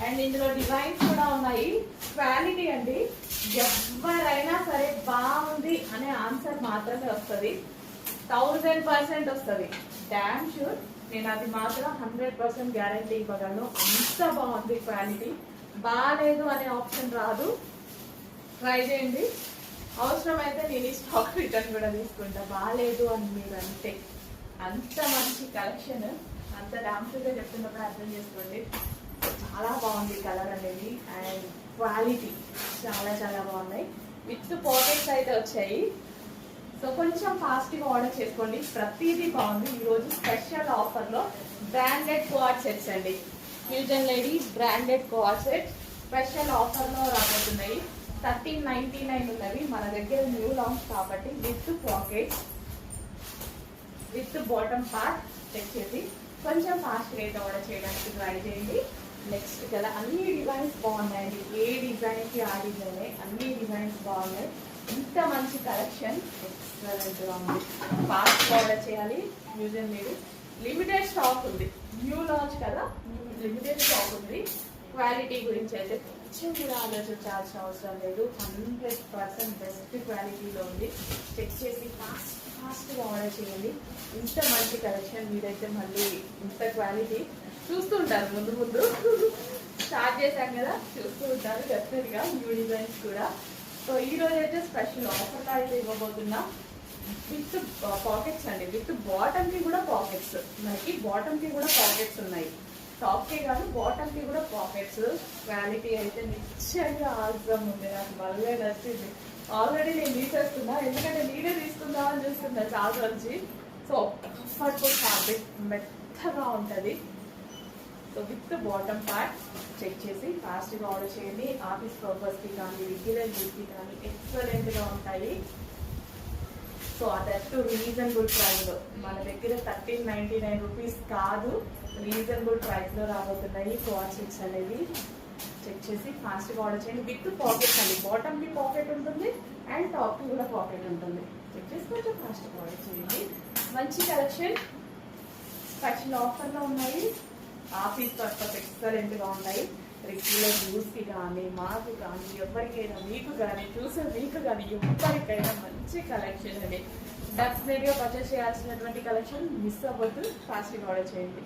And ఇందులో designs కూడా ఉన్నాయి. క్వాలిటీ అండి, ఎవరైనా సరే బాగుంది అనే ఆన్సర్ మాత్రమే వస్తుంది. 1000% వస్తుంది, డామ్ షూర్. నేను అది మాత్రం 100% గ్యారంటీ ఇవ్వగలను. అంత బాగుంది క్వాలిటీ. బాగాలేదు అనే ఆప్షన్ రాదు. ట్రై చేయండి. అవసరమైతే నేను ఈ స్టాక్ రిటర్న్ కూడా తీసుకుంటా, బాగాలేదు అని మీరు అంటే. అంత మంచి కలెక్షన్, అంత డామ్ షూర్గా చెప్తున్నప్పుడు అర్థం చేసుకోండి. చాలా బాగుంది కలర్ అనేది. అండ్ క్వాలిటీ చాలా చాలా బాగున్నాయి. విత్ పాకెట్స్ అయితే వచ్చాయి. సో కొంచెం ఫాస్ట్గా ఆర్డర్ చేసుకోండి. ప్రతిదీ బాగుంది. ఈరోజు స్పెషల్ ఆఫర్లో బ్రాండెడ్ కోఆర్డ్ సెట్స్ అండి. Fusion ladies branded coord sets special ఆఫర్లో రాబోతున్నాయి. 1399 ఉన్నవి. మన దగ్గర న్యూ లాంచ్ కాబట్టి with pockets, with bottom part check చేసి కొంచెం ఫాస్ట్గా అయితే ఆర్డర్ చేయడానికి ట్రై చేయండి. నెక్స్ట్ కదా అన్ని డిజైన్స్ బాగున్నాయండి. ఏ డిజైన్కి ఆ డిజైనే, అన్ని డిజైన్స్ బాగున్నాయి. ఇంత మంచి కలెక్షన్ ఎక్సలెంట్గా ఉంది. ఫాస్ట్ ఆర్డర్ చేయాలి. మ్యూజియం లేదు, లిమిటెడ్ స్టాక్ ఉంది. న్యూ లాంచ్ కదా, లిమిటెడ్ స్టాక్ ఉంది. క్వాలిటీ గురించి అయితే కొంచెం కూడా ఆలోచించాల్సిన అవసరం లేదు. 100% బెస్ట్ క్వాలిటీలో ఉంది. చెక్ చేసి ఫాస్ట్గా ఆర్డర్ చేయండి. ఇంత మంచి కలెక్షన్ మీరైతే మళ్ళీ ఇంత క్వాలిటీ చూస్తూ ఉంటారు. ముందు ముందు స్టార్ట్ చేశాం కదా, చూస్తూ ఉంటారు డెఫినెట్గా న్యూ డిజైన్స్ కూడా. సో ఈ రోజు అయితే స్పెషల్ ఆఫర్లో అయితే ఇవ్వబోతున్నా. విత్ పాకెట్స్ అండి, విత్ బాటమ్కి కూడా పాకెట్స్. మనకి బాటమ్కి కూడా పాకెట్స్ ఉన్నాయి. టాప్కే కాదు, బాటమ్కి కూడా పాకెట్స్. క్వాలిటీ అయితే నిశ్చయంగా ఆల్సమ్ ఉంది. నాకు బాగా నచ్చింది. ఆల్రెడీ నేను తీసేస్తున్నా, ఎందుకంటే నేనే తీసుకుందామని చూస్తున్నా చాలా నుంచి. సో కంఫర్టబుల్ ఫ్యాబ్రిక్, మెత్తగా ఉంటుంది. So with bottom part check చేసి ఫాస్ట్గా ఆర్డర్ చేయండి. ఆఫీస్ పర్పస్కి కానీ, రెగ్యులర్ యూస్కి కానీ ఎక్సలెంట్గా ఉంటాయి. సో అదట్టు రీజనబుల్ ప్రైస్లో మన దగ్గర 1399 రూపీస్ కాదు, రీజనబుల్ ప్రైస్లో రాబోతున్నాయి కోఆర్డ్ సెట్స్ అనేది. చెక్ చేసి ఫాస్ట్గా ఆర్డర్ చేయండి. విత్ పాకెట్స్ అండి, బాటమ్కి పాకెట్ ఉంటుంది అండ్ టాప్కి కూడా పాకెట్ ఉంటుంది. చెక్ చేసి కొంచెం ఫాస్ట్గా ఆర్డర్ చేయండి. మంచి కలెక్షన్ స్పెషల్ ఆఫర్లో ఉన్నాయి. ఆఫీస్ పర్పస్ ఎక్సలెంట్గా ఉంటాయి. రెగ్యులర్ యూస్కి కానీ, మాకు కానీ, ఎవరికైనా, మీకు కానీ, చూసే మీకు కానీ, ఎవరికైనా మంచి కలెక్షన్ అండి. డెఫినెట్గా పర్చేస్ చేయాల్సినటువంటి కలెక్షన్. మిస్ అవ్వద్దు, ఫాస్ట్గా ఆర్డర్ చేయండి.